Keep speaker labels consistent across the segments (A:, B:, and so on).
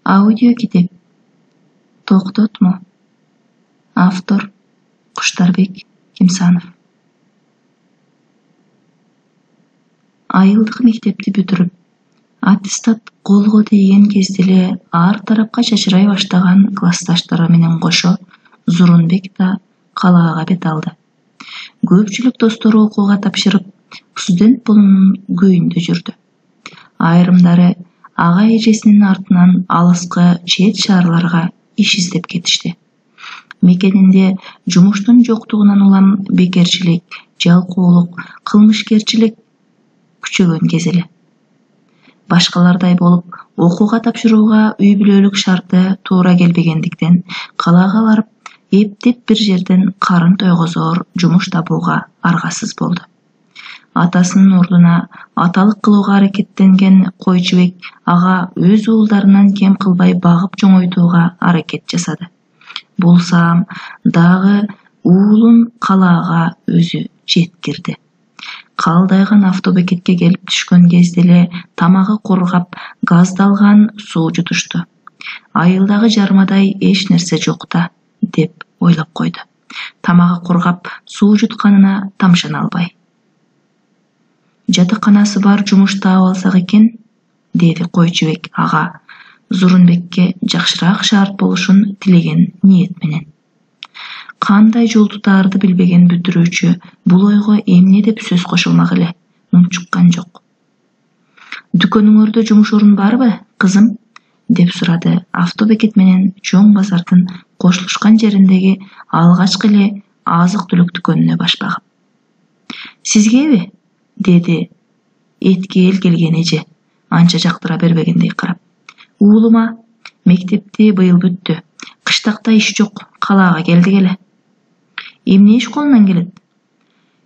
A: Audio kitep. Тоқтотмо. Автор Куштарбек Кимсанов. Айылдык мектепти бүтүрүп, аттестат колго тийген кезде ар тарапка чачырай баштаган классташтары менен кошо Зурунбек да калаага бет алды. Көпчүлүк достору окууга тапшырып, студент болуунун күйүндө жүрдү. Айрымдары ага эжесинин артынан алыскы чет шаарларга иш издеп кетишти. Мекенинде жумуштун жоктугунан улам бекерчилик, жалкоолук, кылмышкерчилик күчөгөн кез эле. Башкалардай болуп, окууга тапшырууга үй бүлөлүк шарты туура келбегендиктен калаага барып, эптеп бир жерден карын тойгозоор жумуш табууга аргасыз болду. Атасынын ордуна аталык кылууга аракеттенген Койчубек ага өз уулдарынан кем кылбай багып чоңойтууга аракет жасады. Болсам дагы уулун калаага өзү жеткирди. Калдайган автобекетке келип түшкөн кезде эле тамагы кургап, газдалган суу жутушту. Айылдагы жармадай эч нерсе жок да, деп ойлоп койду. Тамагы кургап, суу жутканына тамшана албай. Жатаканасы бар жумуш таап алсак экен, деди Койчубек ага Зурунбекке жакшыраак шарт болушун тилеген ниет менен. Кандай жол тутаарды билбеген бүтүрүүчү бул ойго эмне деп сөз кошулмак эле, унчуккан жок. Дүкөнүңөрдө жумуш орун барбы, кызым? Деп сурады автобекет менен чоң базардын кошулушкан жериндеги алгачкы эле азык-түлүк дүкөнүнө баш багып. Сизгеби? Деди эткел келген эже, анча жактыра бербегендей карап. Уулума, мектепти быйыл бүттү. Кыштакта иш жок, калаага келдик эле. Эмне иш колунан келет?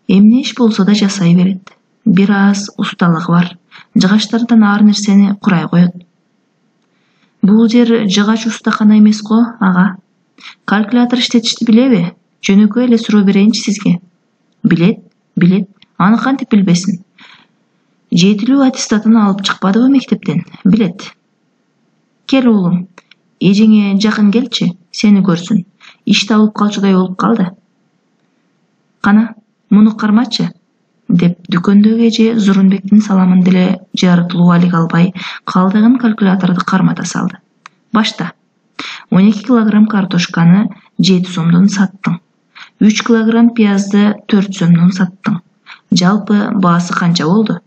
A: Эмне иш болсо да жасай берет. Бир аз усталыгы бар. Жыгачтардан ар нерсени курай коет. Бул жер жыгач устакана эмес го, ага. Калькулятор иштетишти билеби? Жөнөкөй эле суроо берейинчи сизге. Билет. Аны кантип билбесин? Жетилүү аттестатын алып чыкпадыбы мектептен? Билет. Кел уулум, эжеңе жакын келчи, сени көрсүн. Иш табылып калчудай болуп калды. Кана, муну кармачы, деп дүкөндөгү эже Зурунбектин саламын деле жарытылуу алик албай, калдыгын калькуляторду кармата салды. Башта. 12 килограмм картошканы 7 сомдон саттың. 3 килограмм пиязды 4 сомдон саттың. Жалпы баасы канча болду?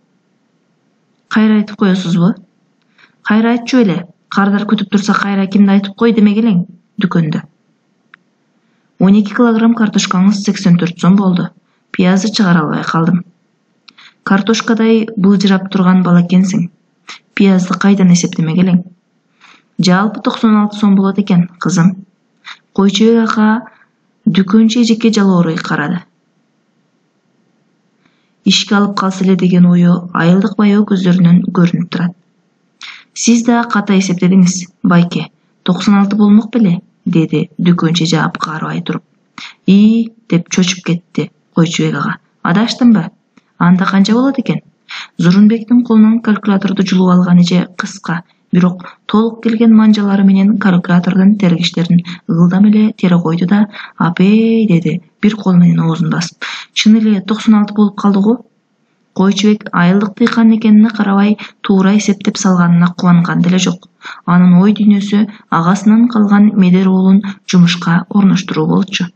A: Кайра айтып коесузбу? Кайра айтчу эле. Кардар күтүп турса кайра кимди айтып кой демек элең, дүкөндө. 12 килограмм картошкаңыз 84 сом болду. Пиязды чыгара албай калдым. Картошкадай былжырап турган бала экенсиң. Пиязды кайдан эсептемек элең? Жалпы 96 сом болот экен, кызым. Койчубек ага дүкөнчү эжекке жалоорой карады. Ишке алып калса эле деген ою айылдык баяу көздөрүнөн көрүнүп турат. Сиз да ката эсептедиңиз, байке. 96 болмок беле, деди дүкөнчү жаап каарбай туруп. Деп чочуп кетти Койчубек ага. Адаштымбы? Анда канча болот экен? Зурунбектин колунан калькуляторду жулуп алган эже кыска, бирок толук келген манжалары менен калькулятордун тергичтерин ылдам эле тере койду да, апей, деди, бир кол менен оозун басып. Чын эле 96 болуп калды го? Койчубек айылдык тыйкан экенине карабай туура эсептеп салганына кубанган деле жок. Анын ой дүйнөсү агасынан калган медер уулун жумушка орноштуруу болчу.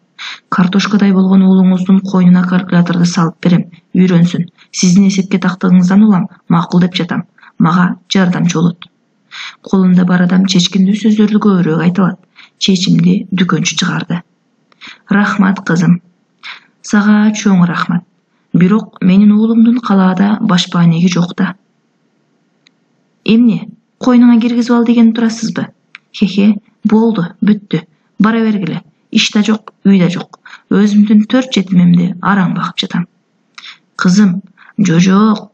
A: Картошкадай болгон уулуңуздун койнуна калькуляторду салып берем, үйрөнсүн. Сиздин эсепке тактыгыңыздан улам макул деп жатам. Мага жардамчы болот. Колунда бар адам чечкиндүү сөздөрдү көбүрөөк айта алат. Чечимди дүкөнчү чыгарды. Рахмат, кызым. Сага чоң рахмат. Бирок менин уулумдун калаада башпаанеги жок да. Эмне? Койнуңа киргизип ал деген турасызбы? Хе, болду, бүттү. Бара бергиле. Иш да жок, үй да жок. Өзүмдүн 4 жетимимди араң багып жатам. Кызым, жок.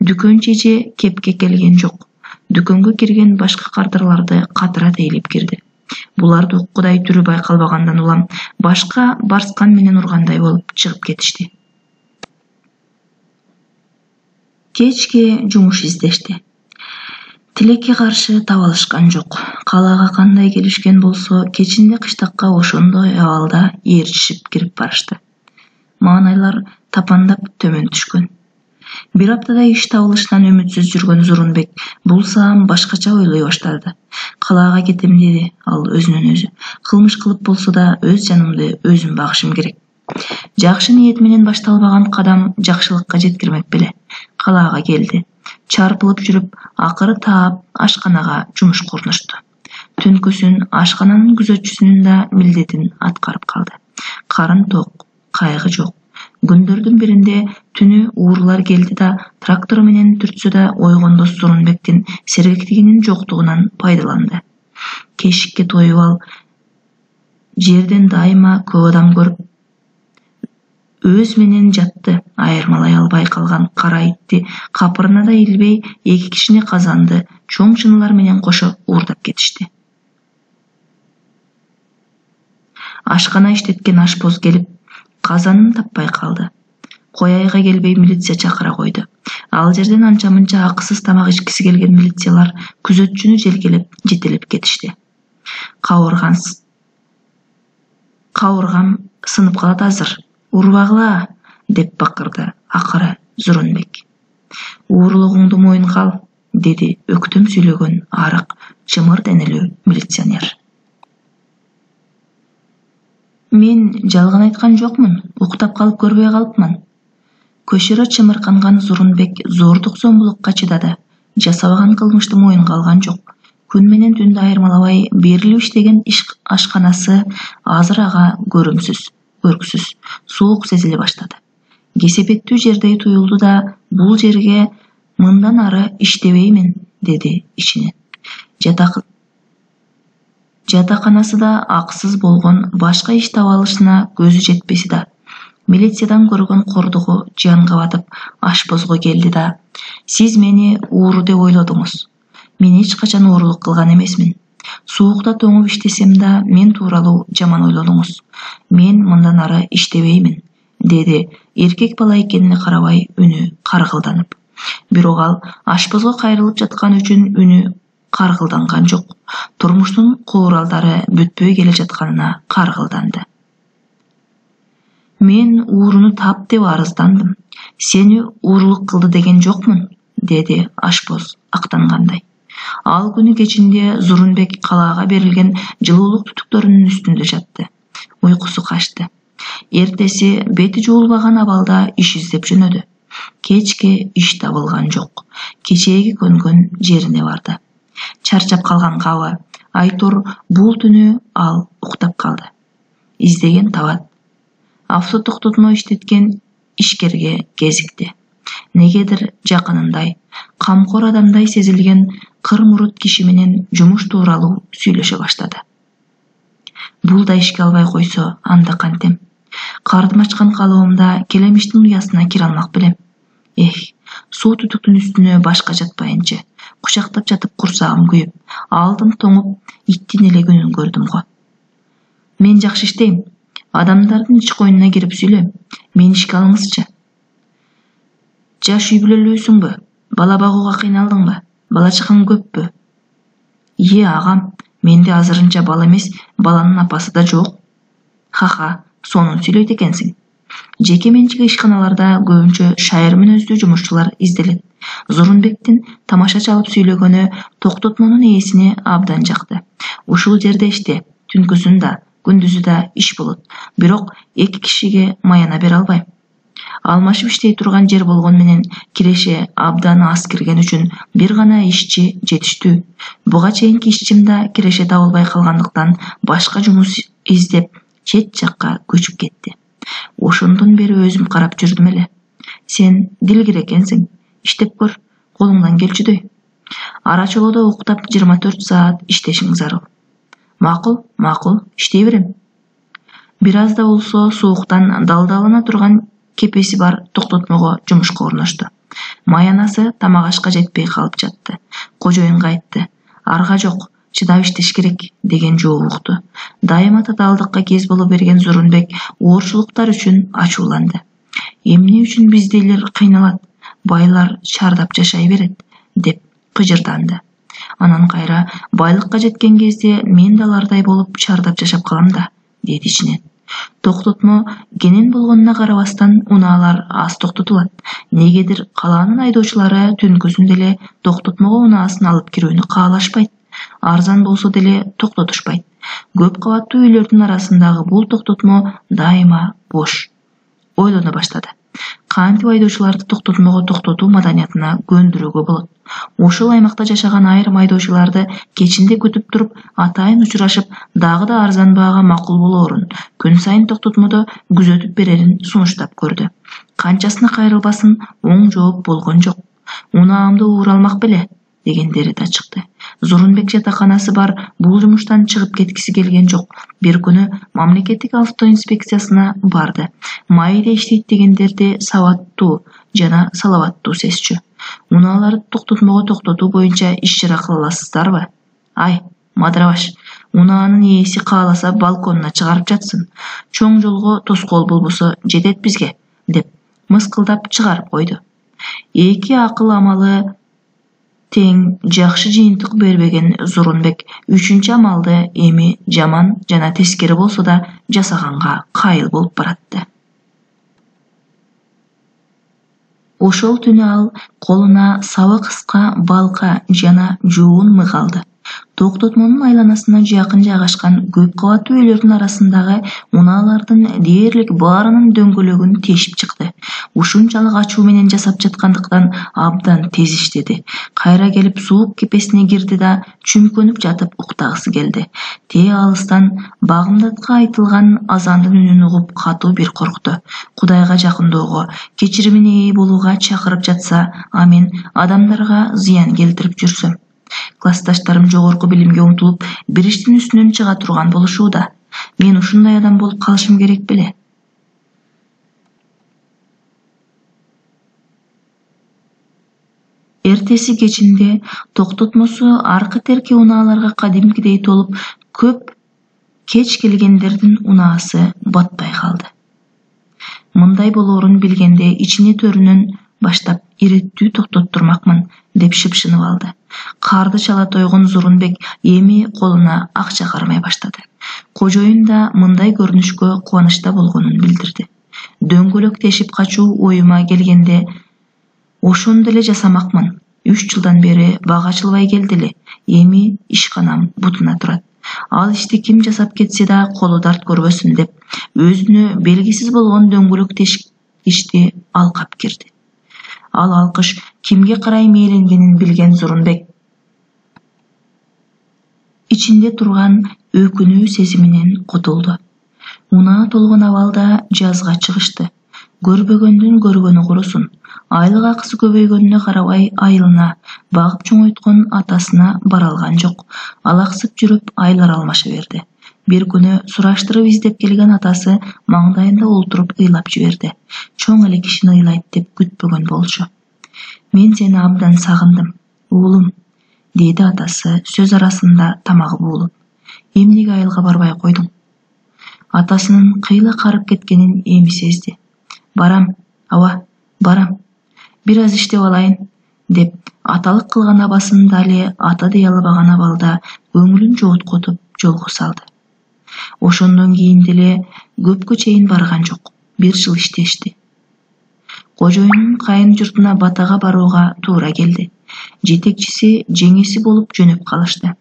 A: Дүкөнчү эже кепке келген жок. Дүкөнгө кирген башка кардарларды катыра тейлип кирди. Буларды уккудай түрү байкалбагандан улам башка барскан менен ургандай болуп чыгып кетишти. Кечке жумуш издешти. Тилекке каршы таба алышкан жок. Калаага кандай келишкен болсо, кечинде кыштакка ошондой абалда ээрчишип кирип барышты. Маанайлар тапандап төмөн түшкөн. Бир аптадай иш табылышынан үмүтсүз жүргөн Зурунбек бул саам башкача ойлой баштады. Калаага кетем деди ал өзүнөн өзү. Кылмыш кылып болсо да өз жанымды өзүм багышым керек. Жакшы ниет менен башталбаган кадам жакшылыкка жеткирмек беле. Калаага келди. Чарпылып жүрүп, акыры таап ашканага жумушка орношту. Түнкүсүн ашкананын күзөтчүсүнүн да милдетин аткарып калды. Карын ток, кайгы жок. Күндөрдүн биринде түнү уурулар келди да трактор менен түртсө да ойгондо Зурунбектин сергектигинин жоктугунан пайдаланды. Кешикке тоюп ал жерден дайыма көп адам көрүп өз менен жатты. Айырмалай албай калган кара итти капырына да илбей эки кишини казанды чоң чыныйлар менен кошо уурдап кетишти. Ашкана иштеткен ашпоз келип казанын таппай калды. Кояйга келбей милиция чакыра койду. Ал жерден анча-мынча акысыз тамак ичкиси келген милициялар күзөтчүнү желкелеп жетелеп кетишти. Кабыргам сынып калат азыр. Урбагыла деп бакырды акыры Зурунбек. Уурулугуңду моюнга ал, деди өктөм сүйлөгөн арык, чымыр денелүү милиционер. Мен жалган айткан жокмун, уктап калып көрбөй калыпмын. Көшөрө чымырканган Зурунбек зордук зомбулукка чыдады. Жасабаган кылмышты моюнга алган жок. Күн менен түндү айырмалабай берилип иштеген ашканасы азыр ага көрксүз, суук сезиле баштады. Кесепеттүү жердей туюлду да бул жерге мындан ары иштебеймин, деди ичинен. Жатаканасыда акысыз болгон, башка иш таба алышына көзү жетпеси да. Милициядан көргөн кордугу жиянга батып ашпозго келди да: "Сиз мени ууру деп ойлодуңуз. Мен эч качан уурулук кылган эмесмин. Суукта тоңуп иштесем да мен тууралуу жаман ойлодуңуз. Мен мындан ары иштебеймин", деди эркек бала экенине карабай үнү каргылданып. Бирок ал ашпозго кайрылып жаткан үчүн үнү каргылданган жок. Турмуштун кууралдары бүтпөй келе жатканына каргылданды. "Мен ууруну тап деп арыздандым. Сени уурулук кылды деген жокмун", деди ашпоз актангандай. Ал күнү кечинде Зурунбек калаага берилген жылуулук түтүктөрүнүн үстүндө жатты. Уйкусу качты. Эртеси бети жуулбаган абалда иш издеп жөнөдү. Кечке иш табылган жок. Кечээги көнгөн жерине барды. Чарчап калган кабы. Айтор бул түнү ал уктап калды. Издеген табат. Автотоктотмо иштеткен ишкерге кезикти. Негедир жакынындай, камкор адамдай сезилген кыр мурут киши менен жумуш тууралуу сүйлөшө баштады. Бул да ишке албай койсо, анда кантем? Кардым ачкан калыбымда келемиштин уясына кире алмак белем. Суу түтүктүн үстүнө башка жатпайынчы. Кучактап жатып курсагым күйүп, алдым тоңуп, иттин эле күнүн көрдүм го. Мен жакшы иштейм. Адамдардын ич койнуна кирип сүйлөйм. Мени ишке алыңызчы. Жаш үй бүлөлүүсүңбү? Бала багууга кыйналдыңбы? Бала чакаң көппү? Агам, менде азырынча бала эмес, баланын апасы да жок. Ха, сонун сүйлөйт экенсиң. Жеке менчик ишканаларда көбүнчө шайыр мүнөздүү жумушчулар изделет. Зурунбектин тамаша чалып сүйлөгөнү токтотмонун ээсине абдан жакты. Ушул жерде иште, түнкүсүн да, күндүзү да иш болот. Бирок эки кишиге маяна бере албайм. Алмашып иштей турган жер болгон менен киреше абдан аз кирген үчүн бир гана ишчи жетиштүү. Буга чейинки ишчим да киреше табылбай калгандыктан башка жумуш издеп чет жакка көчүп кетти. Ошондон бери өзүм карап жүрдүм эле. Сен дилгир экенсиң, иштеп көр, колуңдан келчүдөй. Ара чолодо уктап 24 саат иштешиң зарыл. Макул, иштей берем. Бир аз да болсо сууктан далдалана турган кепеси бар токтотмого жумушка орношту. Маянасы тамак ашка жетпей калып жатты. Кожоюнга айтты: "Арга жок, чыдап иштеш керек", деген жооп укту. Дайыма татаалдыкка кез боло берген Зурунбек оорчулуктар үчүн ачууланды. "Эмне үчүн биздейлер кыйналат? Байлар чардап жашай берет", деп кыжырданды. Анан кайра байлыкка жеткен кезде мен да алардай болуп чардап жашап калам да, деди ичинен. Токтотмо кенен болгонуна карабастан унаалар аз токтотулат. Негедир калаанын айдоочулары түнкүсүн деле токтотмого унаасын алып кирүүнү каалашпайт. Арзан болсо деле токтотушпайт. Көп кабаттуу үйлөрдүн арасындагы бул токтотмо дайыма бош. Ойлоно баштады. Кантип айдоочуларды токтотмого токтотуу маданиятына көндүрүүгө болот? Ошол аймакта жашаган айрым айдоочуларды кечинде күтүп туруп, атайын учурашып, дагы да арзан баага макул болоорун, күн сайын токтотмодо күзөтүп берерин сунуштап көрдү. Канчасына кайрылбасын, оң жооп болгон жок. Унаамды ууралмак беле, дегендери да чыкты. Зурунбек жатаканасы бар бул жумуштан чыгып кеткиси келген жок. Бир күнү мамлекеттик автоинспекциясына барды. Майда иштейт дегендерди сабаттуу жана салаваттуу сезчү. Унааларды токтотмого токтотуу боюнча иш чара кыла аласыздарбы? Ай, мадрабаш, унаанын ээси кааласа балконуна чыгарып жатсын. Чоң жолго тоскоол болбосо жетет бизге, деп мыскылдап чыгарып койду. Эки акыл амалы тең жакшы жыйынтык бербеген Зурунбек үчүнчү амалды эми жаман жана тескери болсо да жасаганга кайыл болуп баратты. Ошол түнү ал колуна сабы кыска балка жана жуун мык алды. Токтотмонун айланасына жакын жайгашкан көп кабаттуу үйлөрдүн арасындагы унаалардын дээрлик баарынын дөңгөлөгүн тешип чыкты. Ушунчалык ачуу менен жасап жаткандыктан абдан тез иштеди. Кайра келип суук кепесине кирди да чүмкөнүп жатып уктагысы келди. Тээ алыстан багымдатка айтылган азандын үнүн угуп катуу бир коркту. Кудайга жакындоого, кечиримине ээ болууга чакырып жатса, а мен адамдарга зыян келтирип жүрсөм. Классташтарым жогорку билимге умтулуп, бир иштин үстүнөн чыга турган болушууда. Мен ушундай адам болуп калышым керек беле? Эртеси кечинде токтотмосу аркы терки унааларга кадимкидей толуп, көп кеч келгендердин унаасы батпай калды. Мындай болоорун билгенде ичине төрүнөн баштап иреттүү токтоттурмакмын, деп шыпшынып алды. Карды чала тойгон Зурунбек эми колуна акча кармай баштады. Кожоюн да мындай көрүнүшкө кубанычта болгонун билдирди. Дөңгөлөк тешип качуу оюма келгенде ошону деле жасамакмын. 3 жылдан бери бага ачылбай келди эле. Эми ишканам бутуна турат. Ал ишти ким жасап кетсе да колу дарт көрбөсүн, деп өзүнө белгисиз болгон дөңгөлөк тешик ишти алкап кирди. Ал алкыш кимге карай мээленгенин билген Зурунбек ичинде турган өкүнүү сезиминен кутулду. Унаа толгон абалда жазга чыгышты. Көрбөгөндүн көргөнү курусун. Айлык акысы көбөйгөнүнө карабай айылына, багып чоңойткон атасына бара алган жок. Алаксып жүрүп айлар алмаша берди. Бир күнү сураштырып издеп келген атасы маңдайында олтуруп ыйлап жиберди. Чоң эле кишини ыйлайт деп күтпөгөн болчу. Мен сени абдан сагындым, уулум, деди атасы сөз арасында тамагы буулуп. Эмнеге айылга барбай койдуң? Атасынын кыйла карып кеткенин эми сезди. Барам, аба, барам. Бир аз иштеп алайын, деп аталык кылган абасын дали ата дей албаган абалда көңүлүн жооткотуп жолго салды. Ошондон кийин деле көпкө чейин барган жок. 1 жыл иштешти. Кожоюнун кайын журтуна батага барууга туура келди. Жетекчиси жеңеси болуп жөнөп калышты.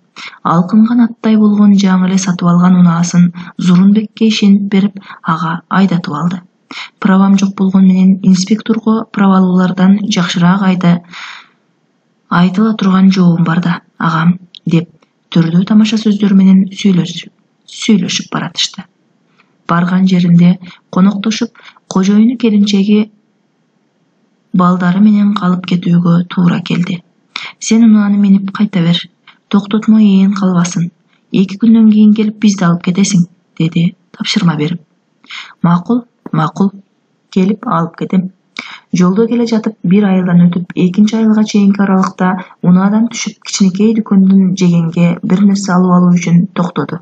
A: Алкынган аттай болгон жаңы эле сатып алган унаасын Зурунбекке ишенип берип, ага айдатып алды. Правам жок болгон менен инспекторго правалуулардан жакшыраак айтыла турган жообум бар да, агам, деп түрдүү тамаша сөздөр менен сүйлөшүп баратышты. Барган жеринде коноктошуп, кожоюну келинчеги балдары менен калып кетүүгө туура келди. Сен унааны минип кайта бер. Токтотмо ээн калбасын. 2 күндөн кийин келип бизди алып кетесиң, деди тапшырма берип. Макул, келип алып кетем. Жолдо келе жатып бир айылдан өтүп, 2 айылга чейинки аралыкта унаадан түшүп кичинекей дүкөндөн жегенге бир нерсе алып алуу үчүн токтоду.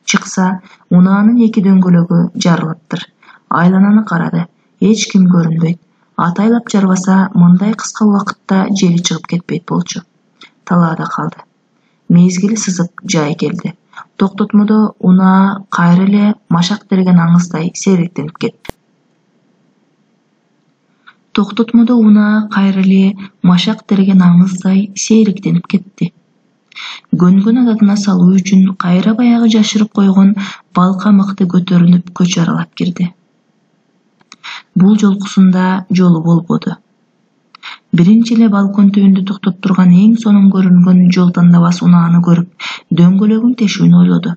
A: Чыкса, унаанын 2 дөңгөлөгү жарылыптыр. Айлананы карады. Эч ким көрүнбөйт. Атайлап жарбаса, мындай кыска убакытта жели чыгып кетпейт болчу. Талаада калды. мезгили сызык жай келди. Токтотмодо унаа кайра эле машак терген аңыздай сейректенип кетти. Токтотмодо унаа кайра эле машак терген аңыздай сейректенип кетти. Гөнгөн адатына салуу үчүн кайра баягы жашырып койгон балка мыкты көтөрүнүп көчө аралап кирди. Бул жолкусунда жолу болбоду. Биринчи эле балкон түбүндө токтоп турган эң сонун көрүнгөн жол тандабас унааны көрүп, дөңгөлөгүн тешүүнү ойлоду.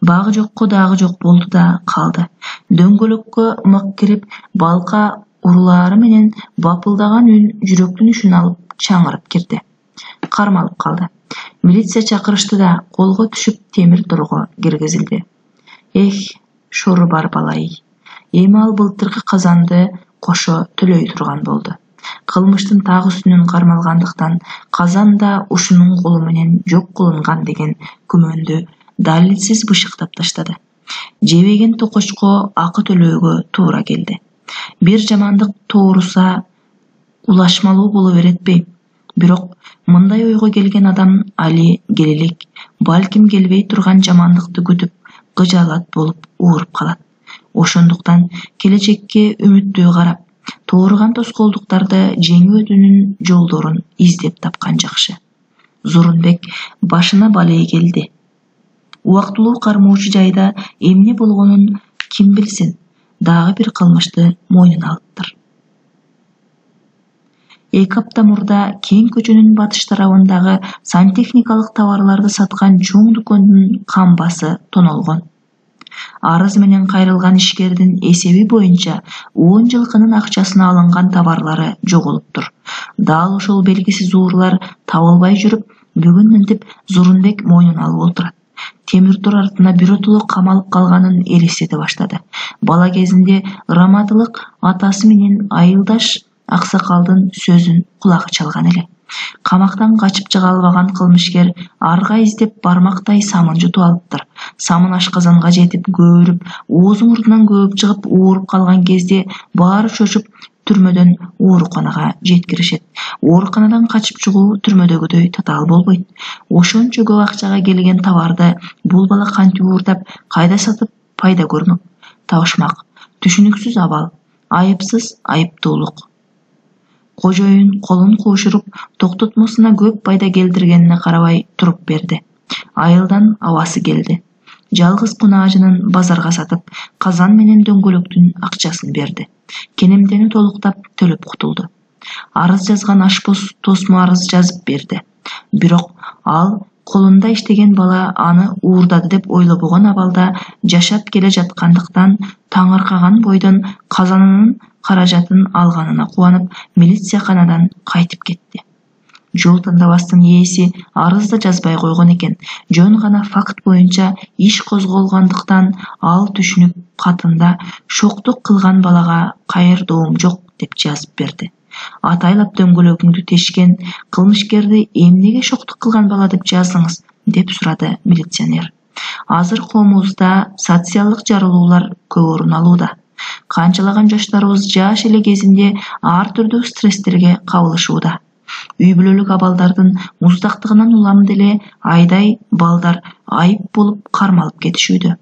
A: Багы жокко дагы жок болду да калды. Дөңгөлөккө мык кирип, балка урулаары менен бапылдаган үн жүрөктүн ишин алып чаңырып кирди. Кармалып калды. Милиция чакырышты да колго түшүп темир торго киргизилди. Шору бар балай. Эми ал былтыркы казанды кошо төлөй турган болду. Кылмыштын так үстүнөн кармалгандыктан казан да ушунун колу менен жок кылынган деген күмөндү далилсиз бышыктап таштады. Жебеген токочко акы төлөөгө туура келди. Бир жамандык тооруса улашмалуу боло беретпи? Бирок мындай ойго келген адам али келелик, балким келбей турган жамандыкты күтүп, кыжаалат болуп ооруп калат. Ошондуктан келечекке үмүттүү карап, тооруган тоскоолдуктарды жеңүүнүн жолдорун издеп тапкан жакшы. Зурунбек башына балээ келди. Убактылуу кармоочу жайда эмне болгонун ким билсин, дагы бир кылмышты мойнуна алыптыр. 2 апта мурда Кең көчөнүн батыш тарабындагы сантехникалык товарларды саткан чоң дүкөндүн камбасы тонолгон. Арыз менен кайрылган ишкердин эсеби боюнча 10 жылкынын акчасына алынган товарлары жоголуптур. Дал ошол белгисиз уурулар табылбай жүрүп, бүгүн мынтип Зурунбек мойнуна алып отурат. Темир тор артына биротоло камалып калганын элестете баштады. Бала кезинде раматылык атасы менен айылдаш аксакалдын сөзүн кулагы чалган эле. Камактан качып чыга албаган кылмышкер арга издеп бармактай самын жутуп алыптыр. Самын ашказанга жетип көөрүп, оозу мурдунан көөп чыгып ооруп калган кезде баары чочуп түрмөдөн ооруканага жеткиришет. Ооруканадан качып чыгуу түрмөдөгүдөй татаал болбойт. Ошончо көп акчага келген товарды бул бала кантип уурдап, кайда сатып пайда көрмөк? Табышмак, түшүнүксүз абал, айыпсыз айыптуулук. Кожоюн колун куушуруп, токтотмосуна көп пайда келтиргенине карабай туруп берди. Айылдан абасы келди. Жалгыз кунаажынын базарга сатып, казан менен дөңгөлөктүн акчасын берди. Кенемдени толуктап төлөп кутулду. Арыз жазган ашпоз тосмо арыз жазып берди. Бирок ал колунда иштеген бала аны уурдады деп ойлобогон абалда жашап келе жаткандыктан таңыркаган бойдон казанынын каражатын алганына кубанып, милицияханадан кайтып кетти. Жол тандабастын ээси арыз да жазбай койгон экен. Жөн гана факт боюнча иш козголгондуктан ал түшүнүп катында шоктук кылган балага кайырдоом жок деп жазып берди. Атайлап дөңгөлөгүңдү тешкен кылмышкерди эмнеге шоктук кылган бала деп жаздыңыз деп сурады милиционер. Азыр коомубузда социалдык жарылуулар көп орун алууда. Канчалаган жаштарыбыз жаш эле кезинде ар түрдүү стресстерге кабылышууда. Үй бүлөлүк абалдардын муздактыгынан улам деле айдай балдар айып болуп кармалып кетишүүдө.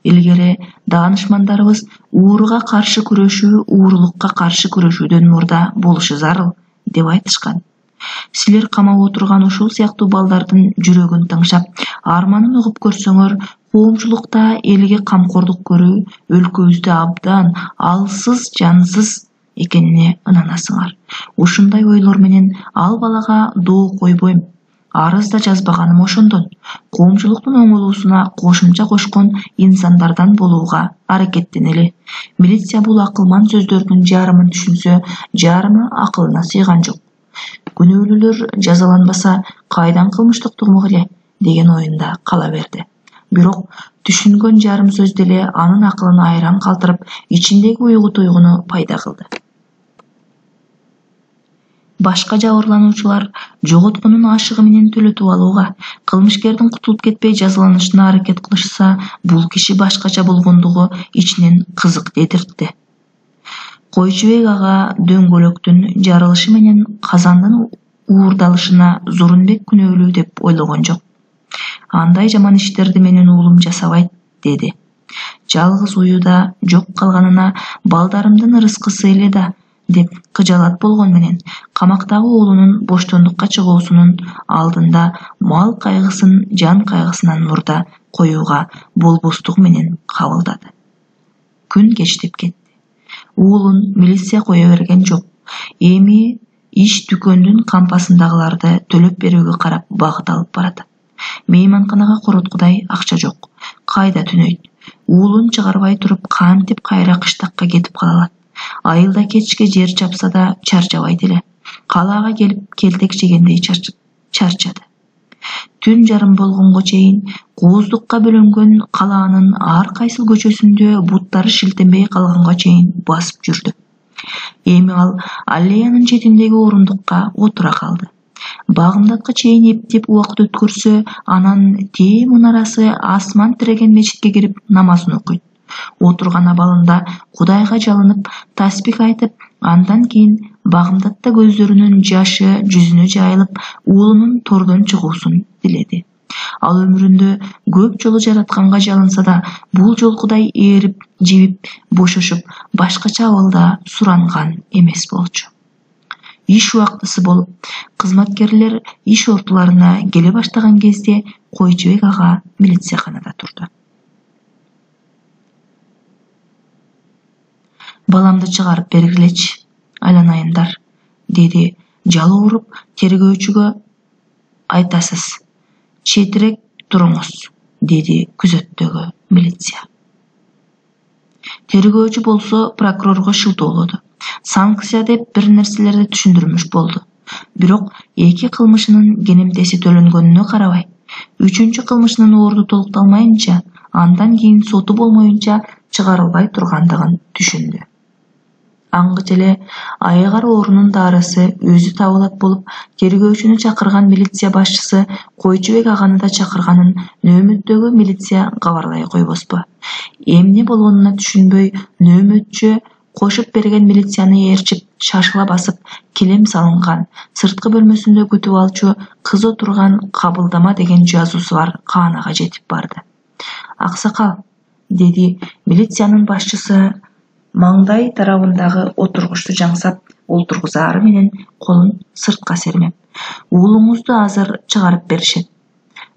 A: Илгери даанышмандарыбыз ууруга каршы күрөшүү уурулукка каршы күрөшүүдөн мурда болушу зарыл деп айтышкан. Силер камап отурган ушул сыяктуу балдардын жүрөгүн тыңшап, арманын угуп көрсөңөр, коомчулукта элге камкордук көрүү өлкөбүздө абдан алсыз жансыз экенине ынанасыңар. Ушундай ойлор менен ал балага доо койбойм. Арыз да жазбаганым ошондон. Коомчулуктун оңолуусуна кошумча кошкон инсандардан болууга аракеттенели. Милиция бул акылман сөздөрдүн жарымын түшүнсө, жарымы акылына сыйган жок. Күнөөлүүлөр жазаланбаса, кайдан кылмыштык турмак эле деген оюнда кала берди. Бирок түшүнгөн жарым сөз деле анын акылын айран калтырып, ичиндеги уйгу-туйгуну пайда кылды. Башка жабырлануучулар жоготкунун ашыгы менен төлөтүп алууга, кылмышкердин кутулуп кетпей жазаланышына аракет кылышса, бул киши башкача болгондугу ичинен кызык дедиртти. Койчубек ага дөңгөлөктүн жарылышы менен казандын уурдалышына Зурунбек күнөөлүү деп ойлогон жок. андай жаман иштерди менин уулум жасабайт, деди. Жалгыз уюуда жок калганына балдарымдын ырыскысы эле да, деп кыжалат болгон менен камактагы уулунун боштондукка чыгуусунун алдында мал кайгысын жан кайгысынан мурда коюуга болбостугу менен кабылдады. Күн кечтеп кетти. Уулун милиция кое берген жок. Эми иш дүкөндүн кампасындагыларды төлөп берүүгө карап багыт алып баратат. Мейманканага короткудай акча жок. Кайда түнөйт. Уулун чыгарбай туруп кантип кайра кыштакка кетип калалат. Айылда кечке жер чапса да чарчабайт эле. Калаага келип келтек жегендей чарчады. Түн жарым болгонго чейин кооздукка бөлөнгөн калаанын ар кайсыл көчөсүндө буттары шилтенбей калганга чейин басып жүрдү. Эми ал аллеянын четиндеги орундукка отура калды. Багымдатка чейин эптеп убакыт өткөрсө, анан Тээ мунарасы асман тиреген мечитке кирип намазын окуйт. Отурган абалында Кудайга жалынып, таспих айтып, андан кийин Багымдатта көздөрүнүн жашы жүзүнө жайылып, уулунун тордон чыгуусун диледи. Ал өмүрүндө көп жолу жаратканга жалынса да, бул жолкудай ээрип, жибип, бошошуп, башкача абалда суранган эмес болчу. Иш убактысы болуп, кызматкерлер иш ортоларына келе баштаган кезде Койчубек ага милицияканада турду. Баламды чыгарып бергилечи, айланайындар, деди жалооруп тергөөчүгө. Айтасыз, четирээк туруңуз, деди күзөттөгү милиция. Тергөөчү болсо прокурорго шылтоолоду. Санкция деп бир нерселерди түшүндүрмүш болду. Бирок эки кылмышынын кенемтеси төлөнгөнүнө карабай, үчүнчү кылмышынын орду толукталмайынча, андан кийин соту болмоюнча чыгарылбай тургандыгын түшүндү. Аңгыч эле айыгар оорунун дарысы өзү табылат болуп, тергөөчүнү чакырган милиция башчысы Койчубек аганы да чакырганын нөөмөттөгү милиция кабарлай койбоспу. Эмне болгонуна түшүнбөй, нөөмөтчү кошуп берген милицияны ээрчип, шашыла басып, килем салынган, сырткы бөлмөсүндө күтүп алчу кыз отурган кабылдама деген жазуусу бар каанага жетип барды. Аксакал, деди милициянын башчысы, маңдай тарабындагы отургучту жаңсап олтургузаары менен колун сыртка сермеп. Уулуңузду азыр чыгарып беришет.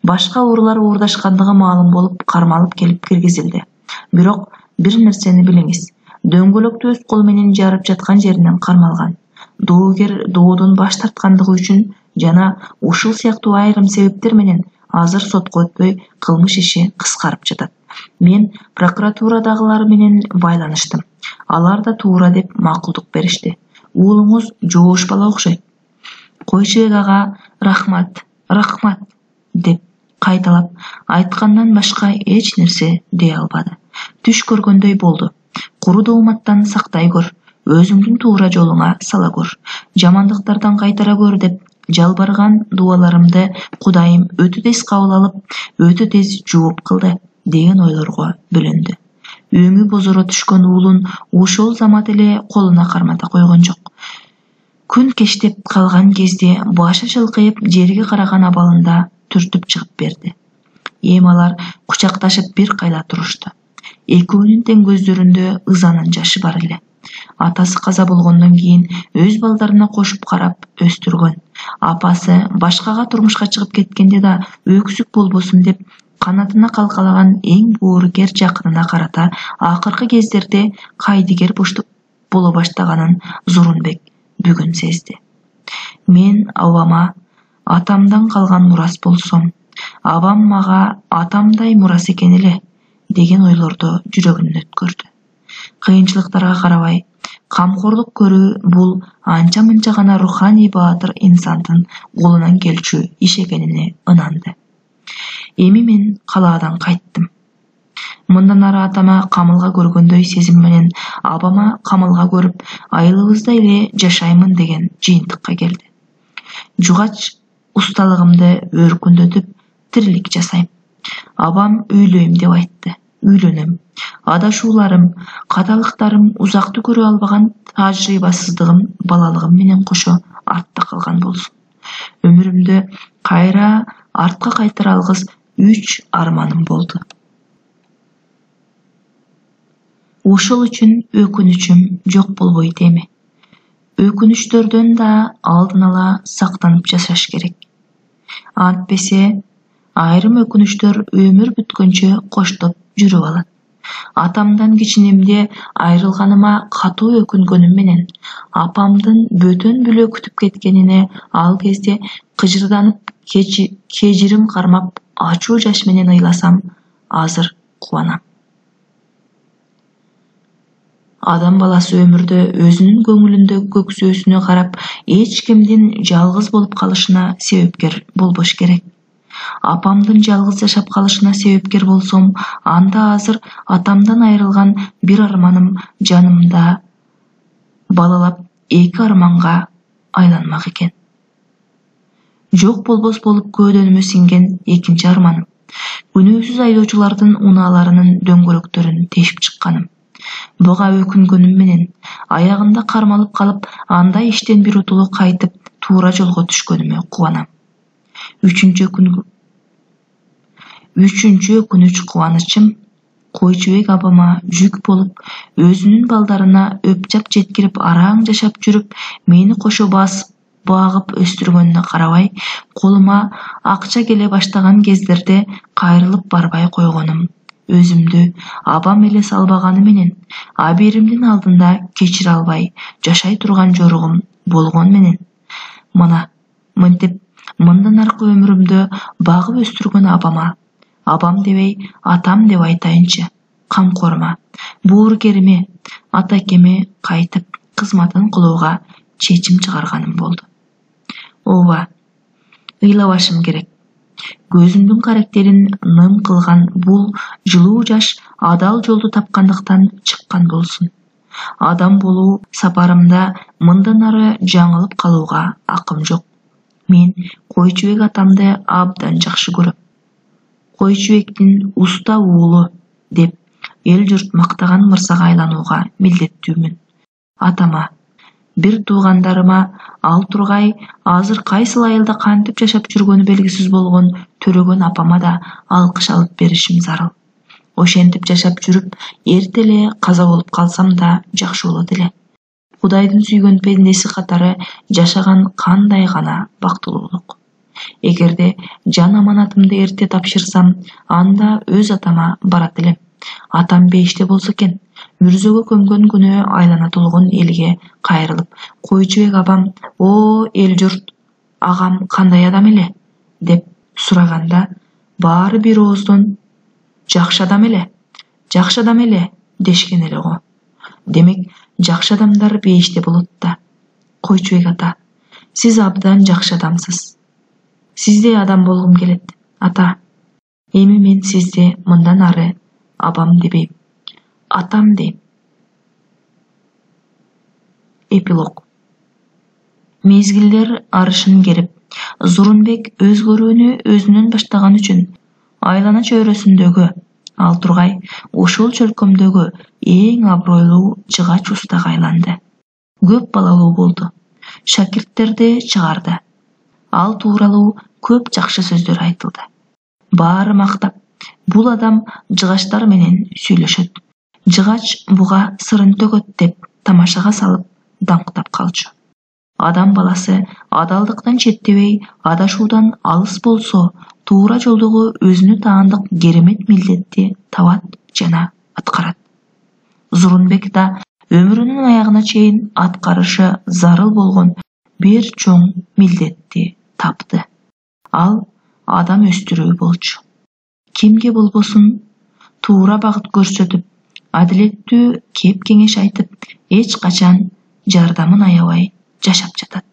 A: Башка уурулар уурдашкандыгы маалым болуп, кармалып келип киргизилди. Бирок бир нерсени билиңиз. Дөңгөлөктү өз колу менен жарып жаткан жеринен кармалган. Доогер доодон баш тарткандыгы үчүн жана ушул сыяктуу айрым себептер менен азыр сотко өтпөй кылмыш иши кыскарып жатат. Мен прокуратурадагылар менен байланыштым. Алар да туура деп макулдук беришти. Уулуңуз жоош бала окшойт. Койчубек ага рахмат, рахмат деп кайталап айткандан башка эч нерсе дей албады. Түш көргөндөй болду. Куру дооматтан сактай көр, өзүңдүн туура жолуңа сала көр, жамандыктардан кайтара көр деп жалбарган дуаларымды Кудайым өтө тез кабыл алып, өтө тез жооп кылды деген ойлорго бөлөндү. Өңү бозоро түшкөн уулун ошол замат эле колуна кармата койгон жок. Күн кечтеп калган кезде башы чылкыйып жерге караган абалында түртүп чыгып берди. Эми алар кучакташып бир кайла турушту. Экөөнүн тең көздөрүндө ызанын жашы бар эле. Атасы каза болгондон кийин өз балдарына кошуп карап өстүргөн. Апасы башкага турмушка чыгып кеткенде да өксүк болбосун деп канатына калкалаган эң боорукер жакынына карата акыркы кездерде кайдыгер боло баштаганын Зурунбек бүгүн сезди. Мен абама атамдан калган мурас болсом, абам мага атамдай мурас экен эле деген ойлорду жүрөгүнөн өткөрдү. Кыйынчылыктарга карабай, камкорлук көрүү бул анча-мынча гана руханий баатыр инсандын колунан келчү иш экенине ынанды. Эми мен калаадан кайттым. Мындан ары атама камылга көргөндөй сезим менен абама камылга көрүп, айылыбызда эле жашаймын деген жыйынтыкка келди. Жугач усталыгымды өркүндөтүп, тирилик жасайм. Абам үйлөйм деп айтты. Үйлөнөм. Адашууларым, каталыктарым, узакты көрө албаган тажрыйбасыздыгым, балалыгым менен кошо артта калган болсун. Өмүрүмдө кайра артка кайтара алгыс 3 арманым болду. Ошол үчүн өкүнүчүм жок болбойт эми. Өкүнүчтөрдөн да алдын ала сактанып жашаш керек. Антпесе, айрым өкүнүчтөр өмүр бүткөнчө коштоп жүрүп алат. Атамдан кичинемде айрылганыма катуу өкүнгөнүм менен, апамдын бөтөн бүлө күтүп кеткенине ал кезде кыжырданып, кежирим кармап, ачуу жаш менен ыйласам, азыр кубанам. Адам баласы өмүрдө өзүнүн көңүлүндөгү көксөөсүнө карап, эч кимдин жалгыз болуп калышына себепкер болбош керек. Апамдын жалгыз жашап калышына себепкер болсом, анда азыр атамдан айрылган бир арманым жанымда балалап 2 арманга айланмак экен. Жок болбос болуп көөдөнүмө сиңген 2-нчи арманым күнөөсүз айдоочулардын унааларынын дөңгөлөктөрүн тешип чыкканым. Буга өкүнгөнүм менен, аягында кармалып калып, андай иштен бир утулу кайтып, туура жолго түшкөнүмө кубанам. Үчүнчү өкүнүч кубанычым Койчубек апама жүк болуп, өзүнүн балдарына өпчап жеткирип араң жашап жүрүп, мени кошо багып өстүргөнүнө карабай, колума акча келе баштаган кездерде кайрылып барбай койгонум, өзүмдү абам эле салбаганы менен, абийиримдин алдында кечире албай жашай турган жоругум болгон менен, мына мынтип мындан аркы өмүрүмдө багып өстүргөн апама, абам дебей, атам деп айтайынчы, камкорума, боорукериме, атакеме кайтып кызматын кылууга чечим чыгарганым болду. Ооба, ыйлабашым керек. Көзүмдүн карактерин ным кылган бул жылуу жаш адал жолду тапкандыктан чыккан болсун. Адам болуу сапарымда мындан ары жаңылып калууга акым жок. Мен Койчубек атамды абдан жакшы көрөм. Койчубектин уста уулу деп эл журт мактаган мырзага айланууга милдеттүүмүн. Атама, бир туугандарыма, ал тургай азыр кайсыл айылда кантип жашап жүргөнү белгисиз болгон Төрөгөн апама да алкыш алып беришим зарыл. Ошентип жашап жүрүп, эрте эле каза болуп калсам да жакшы болот эле. Кудайдын сүйгөн пендеси катары жашаган кандай гана бактылуулук. Эгерде жан аманатымды эрте тапшырсам, анда өз атама барат элем. Атам бейиште болсо экен, мүрзөгө көмгөн күнү айлана толгон элге кайрылып, Койчубек апам, "О, эл журт, агам кандай адам эле?" деп сураганда, баары бир ооздон "Жакшы адам эле" дешкен эле го. Демек, жакшы адамдар бейиште болот да. Койчубек ата, сиз абдан жакшы адамсыз. Сиздей адам болгум келет, ата. Эми мен сизди мындан ары абам дебейм, атам дейм. Эпилог. Мезгилдер арышын керип, Зурунбек өзгөрүүнү өзүнөн баштаган үчүн айлана чөйрөсүндөгү, ал тургай ошол чөлкөмдөгү эң абройлуу жыгач устага айланды. Көп балалуу болду. Шакирттерди чыгарды. Ал тууралуу көп жакшы сөздөр айтылды. Баары мактап, бул адам жыгачтар менен сүйлөшөт. Жыгач буга сырын төгөт деп тамашага салып даңктап калчу. Адам баласы адалдыктан четтебей, адашуудан алыс болсо, туура жолдогу өзүнө таандык керемет милдетти табат жана аткарат. Зурунбек да өмүрүнүн аягына чейин аткарышы зарыл болгон бир чоң милдетти тапты. Ал адам өстүрүү болчу. Кимге болбосун туура багыт көрсөтүп, адилеттүү кеп кеңеш айтып, эч качан жардамын аябай жашап жатат.